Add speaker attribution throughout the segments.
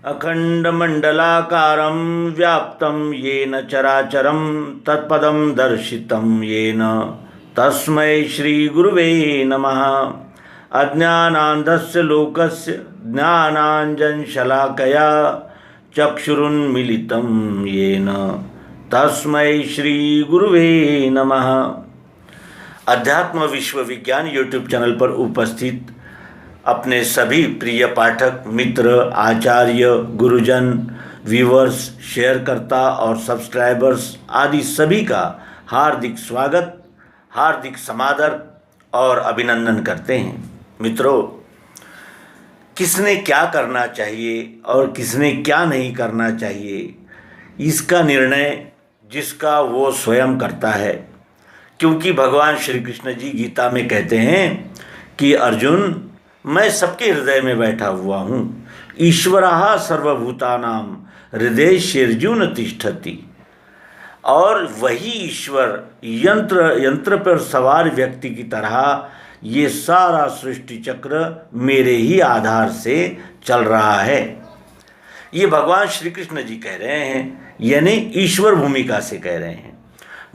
Speaker 1: अखंडमंडलाकारं व्याप्तं येन चराचरं तत्पदं दर्शितं येन तस्मै श्रीगुरुवे नमः। अज्ञानान्धस्य लोकस्य ज्ञानाञ्जनशलाकया चक्षुरुन्मीलितं येन तस्मै श्रीगुरुवे नमः। अध्यात्म विश्व विज्ञान यूट्यूब चैनल पर उपस्थित अपने सभी प्रिय पाठक मित्र आचार्य गुरुजन व्यूवर्स शेयरकर्ता और सब्सक्राइबर्स आदि सभी का हार्दिक स्वागत हार्दिक समादर और अभिनंदन करते हैं। मित्रों, किसने क्या करना चाहिए और किसने क्या नहीं करना चाहिए, इसका निर्णय जिसका वो स्वयं करता है। क्योंकि भगवान श्री कृष्ण जी गीता में कहते हैं कि अर्जुन, मैं सबके हृदय में बैठा हुआ हूँ। ईश्वरः सर्वभूतानां हृदयेषु तिष्ठति। और वही ईश्वर यंत्र पर सवार व्यक्ति की तरह ये सारा सृष्टि चक्र मेरे ही आधार से चल रहा है। ये भगवान श्री कृष्ण जी कह रहे हैं, यानी ईश्वर भूमिका से कह रहे हैं।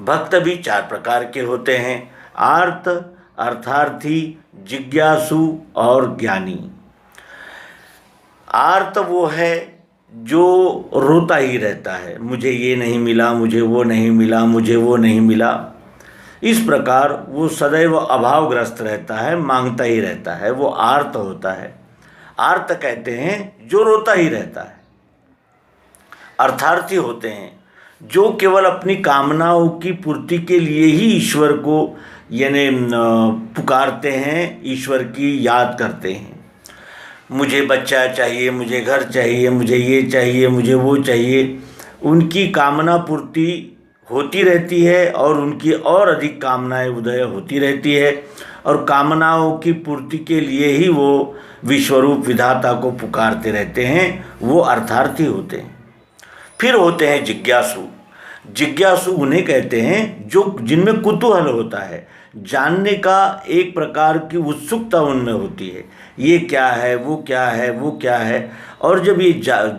Speaker 1: भक्त भी चार प्रकार के होते हैं: आर्त, अर्थार्थी, जिज्ञासु और ज्ञानी। आर्त वो है जो रोता ही रहता है, मुझे ये नहीं मिला, मुझे वो नहीं मिला, मुझे वो नहीं मिला। इस प्रकार वो सदैव अभावग्रस्त रहता है, मांगता ही रहता है, वो आर्त होता है। आर्त कहते हैं जो रोता ही रहता है। अर्थार्थी होते हैं जो केवल अपनी कामनाओं की पूर्ति के लिए ही ईश्वर को यानी पुकारते हैं, ईश्वर की याद करते हैं। मुझे बच्चा चाहिए, मुझे घर चाहिए, मुझे ये चाहिए, मुझे वो चाहिए। उनकी कामना पूर्ति होती रहती है और उनकी और अधिक कामनाएं उदय होती रहती है, और कामनाओं की पूर्ति के लिए ही वो विश्वरूप विधाता को पुकारते रहते हैं। वो अर्थार्थी होते हैं। फिर होते हैं जिज्ञासु। जिज्ञासु उन्हें कहते हैं जो जिनमें कुतूहल होता है, जानने का एक प्रकार की उत्सुकता उनमें होती है। ये क्या है, वो क्या है, वो क्या है। और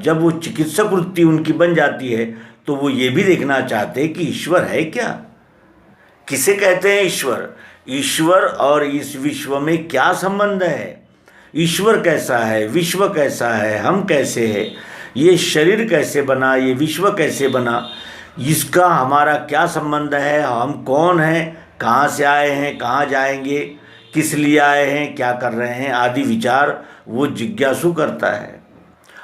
Speaker 1: जब वो चिकित्सक वृत्ति उनकी बन जाती है तो वो ये भी देखना चाहते हैं कि ईश्वर है क्या। किसे कहते हैं ईश्वर? ईश्वर और इस विश्व में क्या संबंध है? ईश्वर कैसा है, विश्व कैसा है, हम कैसे हैं, ये शरीर कैसे बना, ये विश्व कैसे बना, इसका हमारा क्या संबंध है, हम कौन हैं, कहाँ से आए हैं, कहाँ जाएंगे, किस लिए आए हैं, क्या कर रहे हैं, आदि विचार वो जिज्ञासु करता है।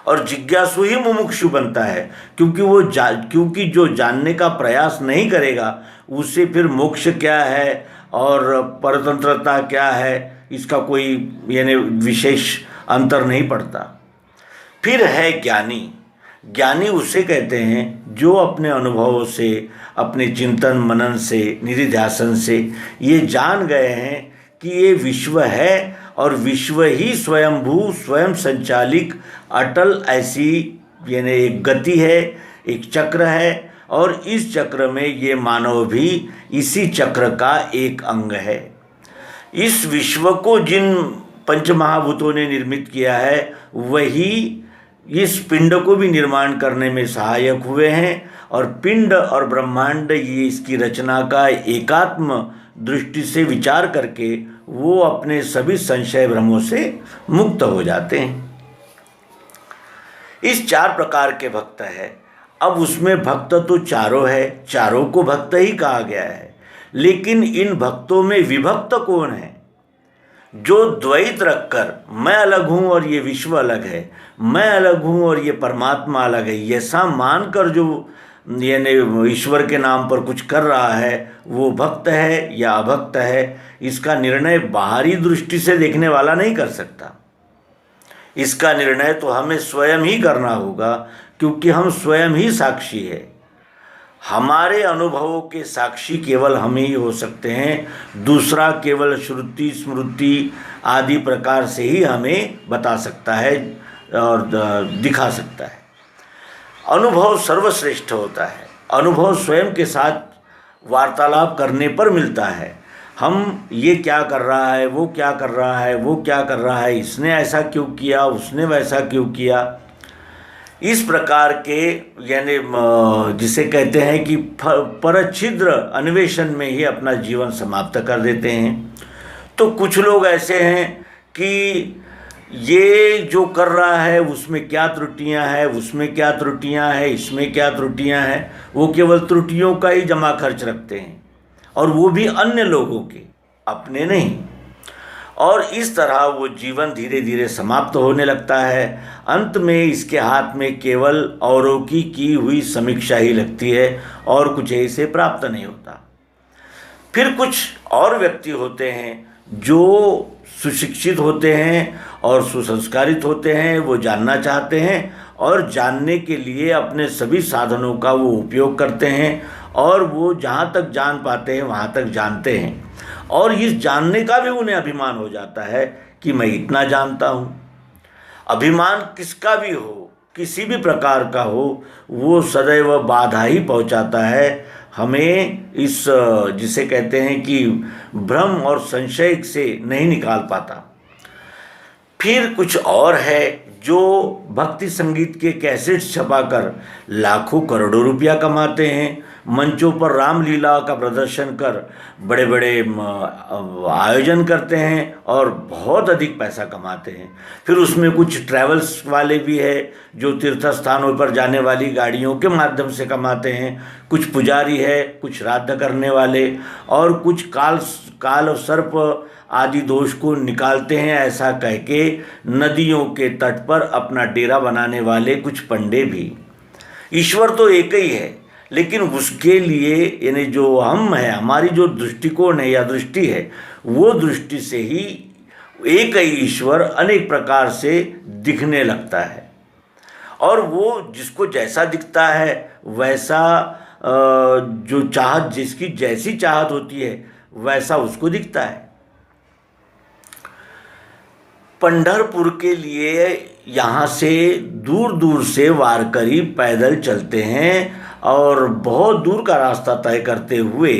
Speaker 1: और जिज्ञासु ही मुमुक्षु बनता है, क्योंकि जो जानने का प्रयास नहीं करेगा उससे फिर मोक्ष क्या है और परतंत्रता क्या है, इसका कोई यानी विशेष अंतर नहीं पड़ता। फिर है ज्ञानी। ज्ञानी उसे कहते हैं जो अपने अनुभवों से, अपने चिंतन मनन से, निधिध्यासन से ये जान गए हैं कि ये विश्व है और विश्व ही स्वयंभू स्वयं संचालिक अटल ऐसी यानी एक गति है, एक चक्र है, और इस चक्र में ये मानव भी इसी चक्र का एक अंग है। इस विश्व को जिन पंचमहाभूतों ने निर्मित किया है वही इस पिंड को भी निर्माण करने में सहायक हुए हैं, और पिंड और ब्रह्मांड ये इसकी रचना का एकात्म दृष्टि से विचार करके वो अपने सभी संशय भ्रमों से मुक्त हो जाते हैं। इस चार प्रकार के भक्त है। अब उसमें भक्त तो चारों है, चारों को भक्त ही कहा गया है, लेकिन इन भक्तों में विभक्त कौन है? जो द्वैत रखकर मैं अलग हूँ और ये विश्व अलग है, मैं अलग हूँ और ये परमात्मा अलग है, ऐसा मानकर जो यानी ईश्वर के नाम पर कुछ कर रहा है, वो भक्त है या अभक्त है, इसका निर्णय बाहरी दृष्टि से देखने वाला नहीं कर सकता। इसका निर्णय तो हमें स्वयं ही करना होगा, क्योंकि हम स्वयं ही साक्षी है। हमारे अनुभवों के साक्षी केवल हम ही हो सकते हैं। दूसरा केवल श्रुति स्मृति आदि प्रकार से ही हमें बता सकता है और दिखा सकता है। अनुभव सर्वश्रेष्ठ होता है। अनुभव स्वयं के साथ वार्तालाप करने पर मिलता है। हम ये क्या कर रहा है, वो क्या कर रहा है, वो क्या कर रहा है, इसने ऐसा क्यों किया, उसने वैसा क्यों किया, इस प्रकार के यानी जिसे कहते हैं कि परछिद्र अन्वेषण में ही अपना जीवन समाप्त कर देते हैं। तो कुछ लोग ऐसे हैं कि ये जो कर रहा है उसमें क्या त्रुटियां हैं, उसमें क्या त्रुटियां हैं, इसमें क्या त्रुटियां हैं, वो केवल त्रुटियों का ही जमा खर्च रखते हैं, और वो भी अन्य लोगों के, अपने नहीं। और इस तरह वो जीवन धीरे धीरे समाप्त होने लगता है। अंत में इसके हाथ में केवल औरों की हुई समीक्षा ही लगती है और कुछ ऐसे प्राप्त नहीं होता। फिर कुछ और व्यक्ति होते हैं जो सुशिक्षित होते हैं और सुसंस्कारित होते हैं, वो जानना चाहते हैं और जानने के लिए अपने सभी साधनों का वो उपयोग करते हैं, और वो जहाँ तक जान पाते हैं वहाँ तक जानते हैं, और इस जानने का भी उन्हें अभिमान हो जाता है कि मैं इतना जानता हूँ। अभिमान किसका भी हो, किसी भी प्रकार का हो, वो सदैव बाधा ही पहुँचाता है हमें, इस जिसे कहते हैं कि भ्रम और संशय से नहीं निकाल पाता। फिर कुछ और है जो भक्ति संगीत के कैसेट्स छपाकर लाखों करोड़ों रुपया कमाते हैं, मंचों पर रामलीला का प्रदर्शन कर बड़े बड़े आयोजन करते हैं और बहुत अधिक पैसा कमाते हैं। फिर उसमें कुछ ट्रैवल्स वाले भी है जो तीर्थ स्थानों पर जाने वाली गाड़ियों के माध्यम से कमाते हैं, कुछ पुजारी है, कुछ श्राद्ध करने वाले, और कुछ काल सर्प आदि दोष को निकालते हैं ऐसा कह के नदियों के तट पर अपना डेरा बनाने वाले कुछ पंडे भी। ईश्वर तो एक ही है, लेकिन उसके लिए यानी जो हम है, हमारी जो दृष्टिकोण है या दृष्टि है, वो दृष्टि से ही एक ही ईश्वर अनेक प्रकार से दिखने लगता है, और वो जिसको जैसा दिखता है वैसा जो चाहत, जिसकी जैसी चाहत होती है वैसा उसको दिखता है। पंढरपुर के लिए यहाँ से दूर दूर से वारकरी पैदल चलते हैं और बहुत दूर का रास्ता तय करते हुए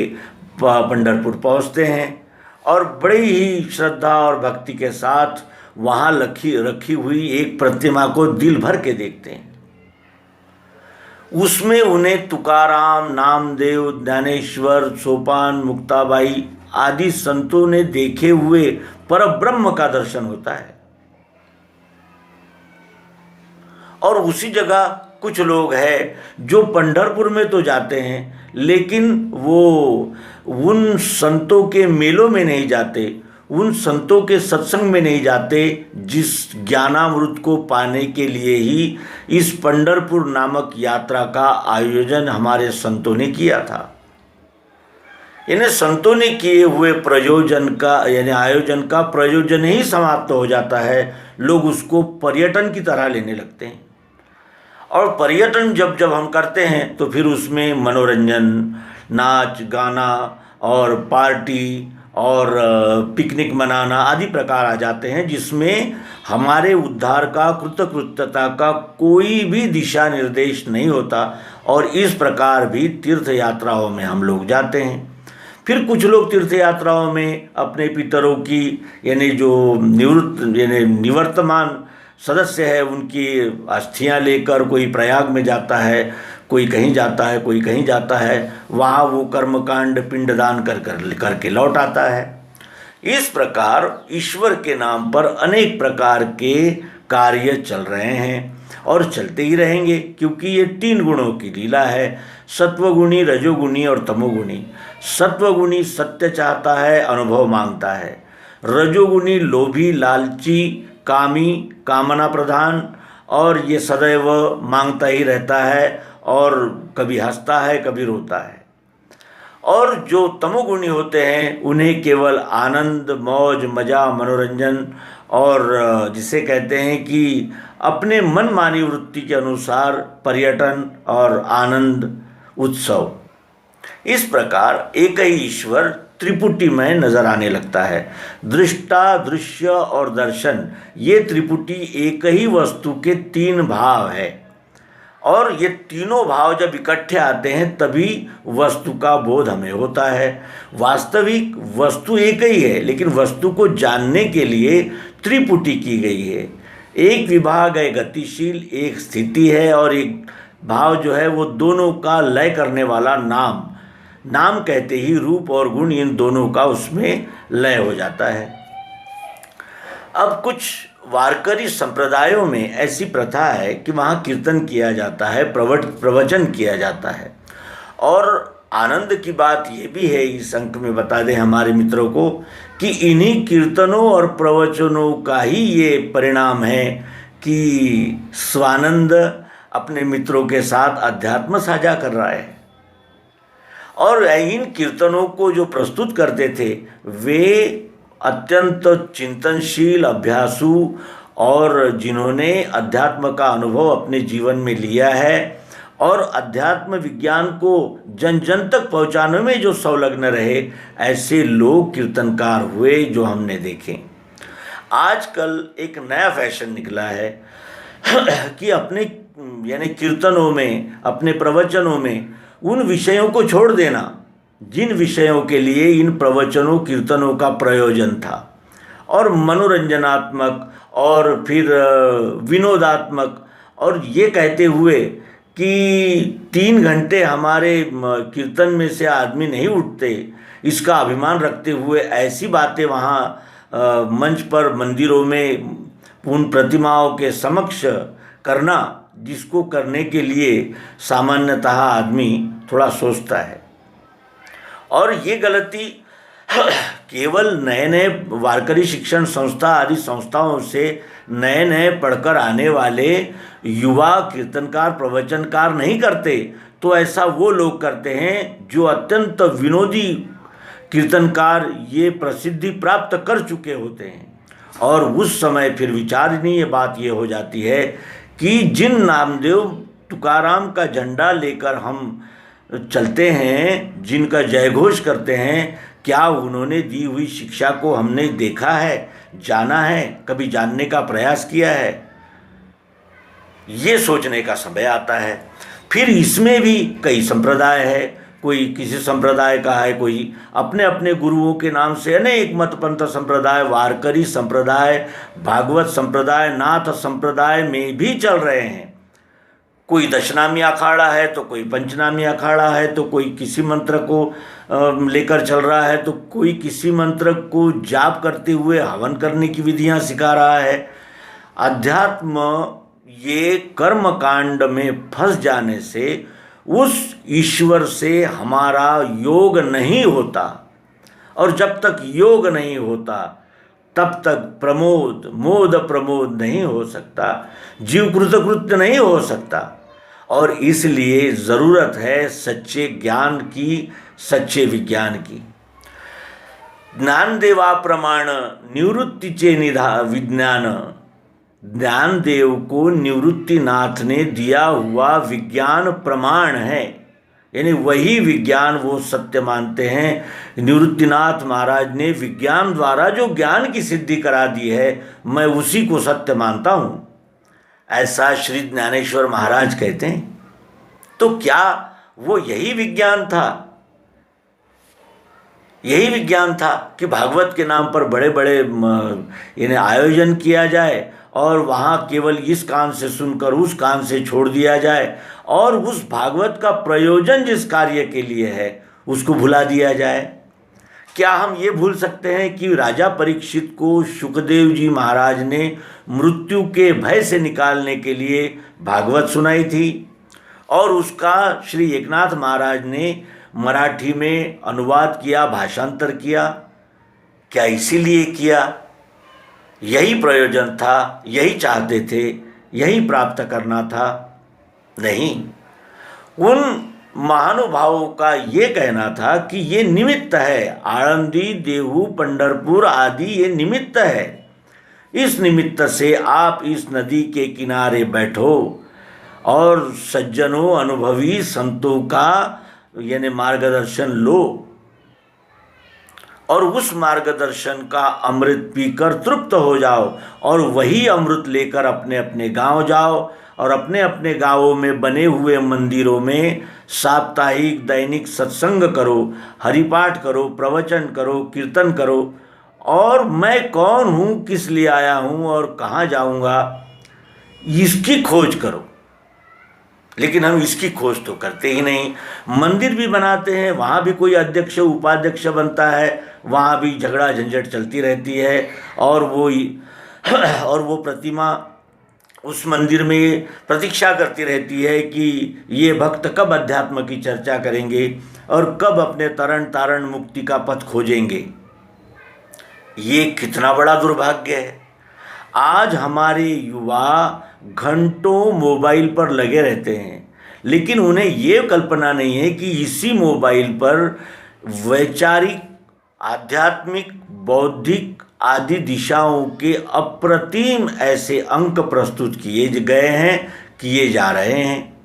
Speaker 1: पंढरपुर पहुँचते हैं, और बड़ी ही श्रद्धा और भक्ति के साथ वहाँ रखी हुई एक प्रतिमा को दिल भर के देखते हैं। उसमें उन्हें तुकाराम, नामदेव, ज्ञानेश्वर, सोपान, मुक्ताबाई आदि संतों ने देखे हुए परब्रह्म का दर्शन होता है। और उसी जगह कुछ लोग हैं जो पंढरपुर में तो जाते हैं, लेकिन वो उन संतों के मेलों में नहीं जाते, उन संतों के सत्संग में नहीं जाते जिस ज्ञानामृत को पाने के लिए ही इस पंढरपुर नामक यात्रा का आयोजन हमारे संतों ने किया था। यानी संतों ने किए हुए आयोजन का प्रयोजन ही समाप्त हो जाता है। लोग उसको पर्यटन की तरह लेने लगते हैं, और पर्यटन जब हम करते हैं तो फिर उसमें मनोरंजन, नाच गाना और पार्टी और पिकनिक मनाना आदि प्रकार आ जाते हैं, जिसमें हमारे उद्धार का, कृतकृत्यता का कोई भी दिशा निर्देश नहीं होता। और इस प्रकार भी तीर्थ यात्राओं में हम लोग जाते हैं। फिर कुछ लोग तीर्थ यात्राओं में अपने पितरों की यानी जो निवर्तमान सदस्य है उनकी अस्थियां लेकर कोई प्रयाग में जाता है, कोई कहीं जाता है, कोई कहीं जाता है, वहाँ वो कर्मकांड पिंडदान करके लौट आता है। इस प्रकार ईश्वर के नाम पर अनेक प्रकार के कार्य चल रहे हैं और चलते ही रहेंगे, क्योंकि ये 3 गुणों की लीला है, सत्वगुणी, रजोगुणी और तमोगुणी। सत्वगुणी सत्य चाहता है, अनुभव मांगता है। रजोगुणी लोभी, लालची, कामी, कामना प्रधान, और ये सदैव मांगता ही रहता है और कभी हंसता है, कभी रोता है। और जो तमोगुणी होते हैं उन्हें केवल आनंद, मौज, मजा, मनोरंजन और जिसे कहते हैं कि अपने मनमानी वृत्ति के अनुसार पर्यटन और आनंद, उत्सव। इस प्रकार एक ही ईश्वर त्रिपुटी में नजर आने लगता है। दृष्टा, दृश्य और दर्शन, ये त्रिपुटी एक ही वस्तु के 3 भाव है, और ये तीनों भाव जब इकट्ठे आते हैं तभी वस्तु का बोध हमें होता है। वास्तविक वस्तु एक ही है, लेकिन वस्तु को जानने के लिए त्रिपुटी की गई है। एक विभाग है गतिशील, एक स्थिति है, और एक भाव जो है वो दोनों का लय करने वाला नाम। नाम कहते ही रूप और गुण इन दोनों का उसमें लय हो जाता है। अब कुछ वारकरी संप्रदायों में ऐसी प्रथा है कि वहाँ कीर्तन किया जाता है, प्रवचन किया जाता है। और आनंद की बात ये भी है, इस अंक में बता दें हमारे मित्रों को, कि इन्हीं कीर्तनों और प्रवचनों का ही ये परिणाम है कि स्वानंद अपने मित्रों के साथ अध्यात्म साझा कर रहा है। और इन कीर्तनों को जो प्रस्तुत करते थे वे अत्यंत चिंतनशील, अभ्यासु, और जिन्होंने अध्यात्म का अनुभव अपने जीवन में लिया है और अध्यात्म विज्ञान को जन जन तक पहुंचाने में जो संलग्न रहे, ऐसे लोग कीर्तनकार हुए जो हमने देखे। आजकल एक नया फैशन निकला है कि अपने यानी कीर्तनों में, अपने प्रवचनों में उन विषयों को छोड़ देना जिन विषयों के लिए इन प्रवचनों कीर्तनों का प्रयोजन था, और मनोरंजनात्मक और फिर विनोदात्मक, और ये कहते हुए कि 3 घंटे हमारे कीर्तन में से आदमी नहीं उठते, इसका अभिमान रखते हुए ऐसी बातें वहाँ मंच पर, मंदिरों में, उन प्रतिमाओं के समक्ष करना, जिसको करने के लिए सामान्यतः आदमी थोड़ा सोचता है। और ये गलती केवल नए नए वारकरी शिक्षण संस्था आदि संस्थाओं से नए नए पढ़कर आने वाले युवा कीर्तनकार, प्रवचनकार नहीं करते, तो ऐसा वो लोग करते हैं जो अत्यंत विनोदी कीर्तनकार ये प्रसिद्धि प्राप्त कर चुके होते हैं। और उस समय फिर विचारणीय बात ये हो जाती है कि जिन नामदेव तुकाराम का झंडा लेकर हम चलते हैं, जिनका जयघोष करते हैं, क्या उन्होंने दी हुई शिक्षा को हमने देखा है, जाना है, कभी जानने का प्रयास किया है? ये सोचने का समय आता है। फिर इसमें भी कई संप्रदाय है, कोई किसी संप्रदाय का है, कोई अपने अपने गुरुओं के नाम से अनेक मतपंथ संप्रदाय, वारकरी संप्रदाय, भागवत संप्रदाय, नाथ संप्रदाय में भी चल रहे हैं। कोई दशनामी अखाड़ा है तो कोई पंचनामी अखाड़ा है, तो कोई किसी मंत्र को लेकर चल रहा है, तो कोई किसी मंत्र को जाप करते हुए हवन करने की विधियां सिखा रहा है। अध्यात्म ये कर्म कांड में फंस जाने से उस ईश्वर से हमारा योग नहीं होता, और जब तक योग नहीं होता तब तक प्रमोद, मोद प्रमोद नहीं हो सकता, जीव कृतकृत्य नहीं हो सकता। और इसलिए ज़रूरत है सच्चे ज्ञान की, सच्चे विज्ञान की। ज्ञानदेवा प्रमाण निवृत्तीचे निधा विज्ञान, ज्ञानदेव को निवृत्तिनाथ ने दिया हुआ विज्ञान प्रमाण है, यानी वही विज्ञान वो सत्य मानते हैं। निवृत्तिनाथ महाराज ने विज्ञान द्वारा जो ज्ञान की सिद्धि करा दी है, मैं उसी को सत्य मानता हूँ, ऐसा श्री ज्ञानेश्वर महाराज कहते हैं। तो क्या वो यही विज्ञान था? यही विज्ञान था कि भागवत के नाम पर बड़े बड़े इन्हें आयोजन किया जाए और वहाँ केवल इस कान से सुनकर उस कान से छोड़ दिया जाए, और उस भागवत का प्रयोजन जिस कार्य के लिए है उसको भुला दिया जाए? क्या हम ये भूल सकते हैं कि राजा परीक्षित को शुकदेव जी महाराज ने मृत्यु के भय से निकालने के लिए भागवत सुनाई थी, और उसका श्री एकनाथ महाराज ने मराठी में अनुवाद किया, भाषांतर किया? क्या इसीलिए किया? यही प्रयोजन था, यही चाहते थे, यही प्राप्त करना था? नहीं, उन महानुभावों का ये कहना था कि ये निमित्त है, आळंदी, देहू, पंढरपुर आदि ये निमित्त है। इस निमित्त से आप इस नदी के किनारे बैठो और सज्जनों, अनुभवी संतों का यानी मार्गदर्शन लो, और उस मार्गदर्शन का अमृत पीकर तृप्त हो जाओ, और वही अमृत लेकर अपने अपने गांव जाओ, और अपने अपने गांवों में बने हुए मंदिरों में साप्ताहिक दैनिक सत्संग करो, हरिपाठ करो, प्रवचन करो, कीर्तन करो। और मैं कौन हूँ, किस लिए आया हूँ और कहाँ जाऊँगा, इसकी खोज करो। लेकिन हम इसकी खोज तो करते ही नहीं। मंदिर भी बनाते हैं, वहाँ भी कोई अध्यक्ष उपाध्यक्ष बनता है, वहाँ भी झगड़ा झंझट चलती रहती है, और वो प्रतिमा उस मंदिर में प्रतीक्षा करती रहती है कि ये भक्त कब अध्यात्म की चर्चा करेंगे और कब अपने तरण तारण मुक्ति का पथ खोजेंगे। ये कितना बड़ा दुर्भाग्य है। आज हमारे युवा घंटों मोबाइल पर लगे रहते हैं, लेकिन उन्हें ये कल्पना नहीं है कि इसी मोबाइल पर वैचारिक, आध्यात्मिक, बौद्धिक आदि दिशाओं के अप्रतिम ऐसे अंक प्रस्तुत किए गए हैं, किए जा रहे हैं।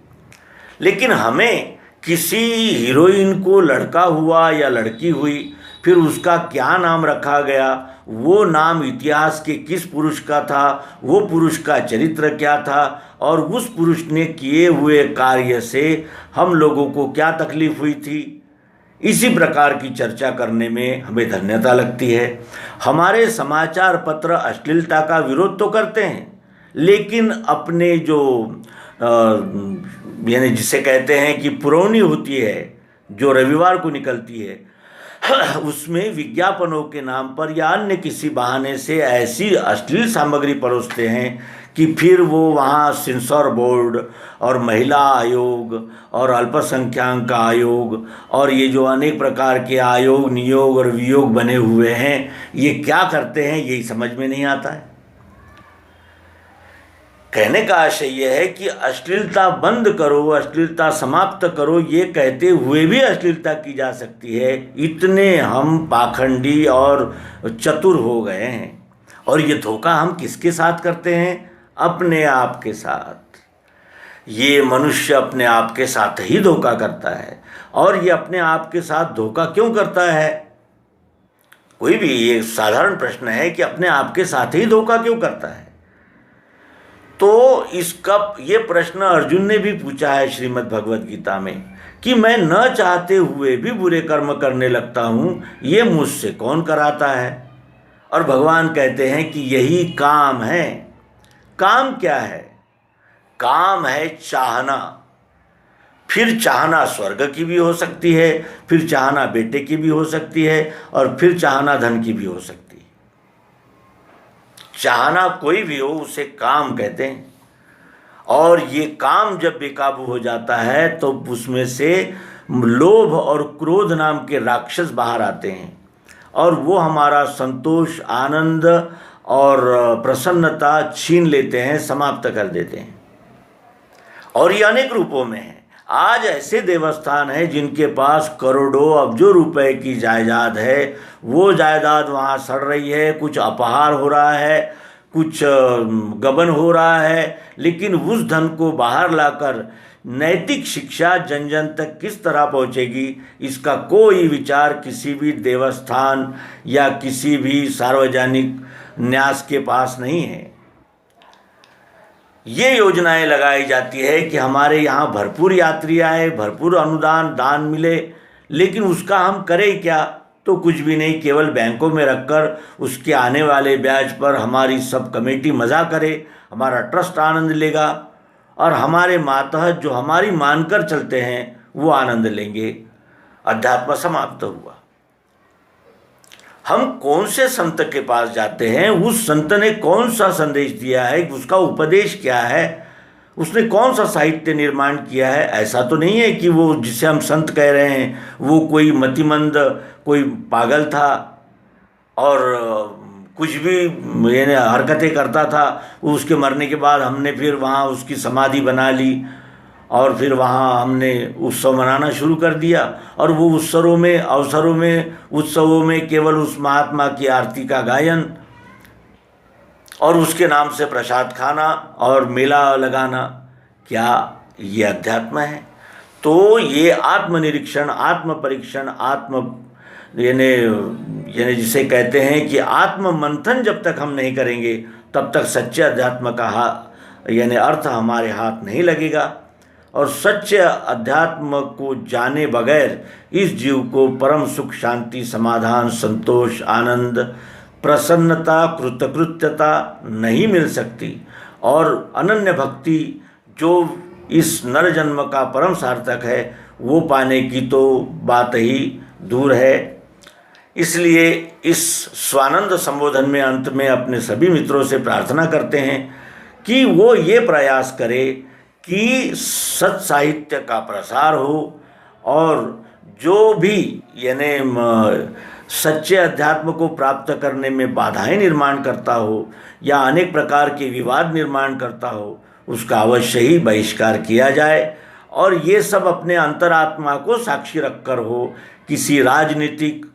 Speaker 1: लेकिन हमें किसी हीरोइन को लड़का हुआ या लड़की हुई, फिर उसका क्या नाम रखा गया, वो नाम इतिहास के किस पुरुष का था, वो पुरुष का चरित्र क्या था, और उस पुरुष ने किए हुए कार्य से हम लोगों को क्या तकलीफ हुई थी, इसी प्रकार की चर्चा करने में हमें धन्यता लगती है। हमारे समाचार पत्र अश्लीलता का विरोध तो करते हैं, लेकिन अपने जो यानी जिसे कहते हैं कि पुरौनी होती है, जो रविवार को निकलती है, उसमें विज्ञापनों के नाम पर या अन्य किसी बहाने से ऐसी अश्लील सामग्री परोसते हैं कि फिर वो वहाँ सेंसर बोर्ड और महिला आयोग और अल्पसंख्याक आयोग और ये जो अनेक प्रकार के आयोग, नियोग और वियोग बने हुए हैं, ये क्या करते हैं यही समझ में नहीं आता है। कहने का आशय यह है कि अश्लीलता बंद करो, अश्लीलता समाप्त करो, ये कहते हुए भी अश्लीलता की जा सकती है। इतने हम पाखंडी और चतुर हो गए हैं। और ये धोखा हम किसके साथ करते हैं? अपने आप के साथ। ये मनुष्य अपने आप के साथ ही धोखा करता है। और ये अपने आप के साथ धोखा क्यों करता है? कोई भी ये साधारण प्रश्न है कि अपने आप के साथ ही धोखा क्यों करता है। तो इसका ये प्रश्न अर्जुन ने भी पूछा है श्रीमद् भगवद गीता में कि मैं न चाहते हुए भी बुरे कर्म करने लगता हूँ, ये मुझसे कौन कराता है? और भगवान कहते हैं कि यही काम है। काम क्या है? काम है चाहना। फिर चाहना स्वर्ग की भी हो सकती है, फिर चाहना बेटे की भी हो सकती है, और फिर चाहना धन की भी हो सकती है। चाहना कोई भी हो उसे काम कहते हैं। और ये काम जब बेकाबू हो जाता है तो उसमें से लोभ और क्रोध नाम के राक्षस बाहर आते हैं, और वो हमारा संतोष, आनंद और प्रसन्नता छीन लेते हैं, समाप्त कर देते हैं। और ये अनेक रूपों में है। आज ऐसे देवस्थान हैं जिनके पास करोड़ों अब्जों रुपए की जायदाद है, वो जायदाद वहाँ सड़ रही है, कुछ अपहार हो रहा है, कुछ गबन हो रहा है, लेकिन उस धन को बाहर लाकर नैतिक शिक्षा जन जन तक किस तरह पहुँचेगी, इसका कोई विचार किसी भी देवस्थान या किसी भी सार्वजनिक न्यास के पास नहीं है। ये योजनाएं लगाई जाती है कि हमारे यहाँ भरपूर यात्री आए, भरपूर अनुदान दान मिले, लेकिन उसका हम करें क्या? तो कुछ भी नहीं, केवल बैंकों में रखकर उसके आने वाले ब्याज पर हमारी सब कमेटी मज़ा करे, हमारा ट्रस्ट आनंद लेगा, और हमारे मातहत जो हमारी मानकर चलते हैं वो आनंद लेंगे। अध्यात्म समाप्त हुआ। हम कौन से संत के पास जाते हैं, उस संत ने कौन सा संदेश दिया है, उसका उपदेश क्या है, उसने कौन सा साहित्य निर्माण किया है? ऐसा तो नहीं है कि वो जिसे हम संत कह रहे हैं वो कोई मतिमंद, कोई पागल था और कुछ भी यानी हरकतें करता था। उसके मरने के बाद हमने फिर वहाँ उसकी समाधि बना ली और फिर वहाँ हमने उत्सव मनाना शुरू कर दिया, और वो उत्सवों में केवल उस महात्मा की आरती का गायन और उसके नाम से प्रसाद खाना और मेला लगाना, क्या ये अध्यात्म है? तो ये आत्मनिरीक्षण, आत्म परीक्षण, यानी जिसे कहते हैं कि आत्म मंथन जब तक हम नहीं करेंगे तब तक सच्चे अध्यात्म का यानी अर्थ हमारे हाथ नहीं लगेगा। और सच्चे अध्यात्म को जाने बगैर इस जीव को परम सुख, शांति, समाधान, संतोष, आनंद, प्रसन्नता, कृतकृत्यता नहीं मिल सकती। और अनन्य भक्ति जो इस नर जन्म का परम सार्थक है वो पाने की तो बात ही दूर है। इसलिए इस स्वानंद संबोधन में अंत में अपने सभी मित्रों से प्रार्थना करते हैं कि वो ये प्रयास करे कि सत साहित्य का प्रसार हो और जो भी यानी सच्चे अध्यात्म को प्राप्त करने में बाधाएं निर्माण करता हो या अनेक प्रकार के विवाद निर्माण करता हो उसका अवश्य ही बहिष्कार किया जाए और ये सब अपने अंतरात्मा को साक्षी रखकर हो, किसी राजनीतिक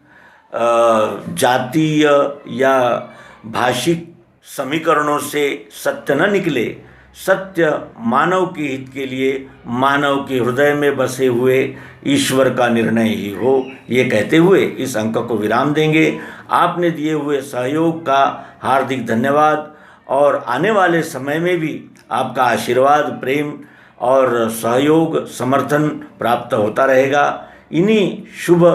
Speaker 1: जातीय या भाषिक समीकरणों से सत्य न निकले। सत्य मानव के हित के लिए मानव के हृदय में बसे हुए ईश्वर का निर्णय ही हो। ये कहते हुए इस अंक को विराम देंगे। आपने दिए हुए सहयोग का हार्दिक धन्यवाद और आने वाले समय में भी आपका आशीर्वाद, प्रेम और सहयोग, समर्थन प्राप्त होता रहेगा। इन्हीं शुभ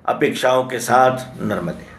Speaker 1: अपेक्षाओं के साथ नर्मदे।